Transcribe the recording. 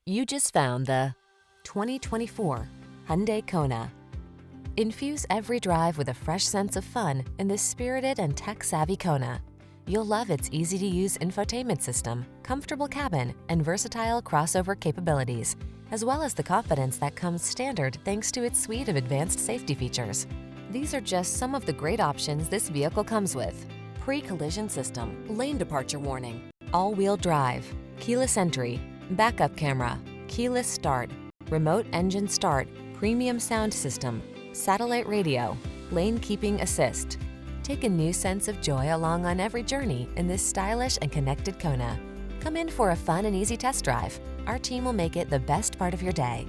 You just found the 2024 Hyundai Kona. Infuse every drive with a fresh sense of fun in this spirited and tech-savvy Kona. You'll love its easy-to-use infotainment system, comfortable cabin, and versatile crossover capabilities, as well as the confidence that comes standard thanks to its suite of advanced safety features. These are just some of the great options this vehicle comes with: pre-collision system, lane departure warning, all-wheel drive, keyless entry, backup camera, keyless start, remote engine start, premium sound system, satellite radio, lane keeping assist. Take a new sense of joy along on every journey in this stylish and connected Kona. Come in for a fun and easy test drive. Our team will make it the best part of your day.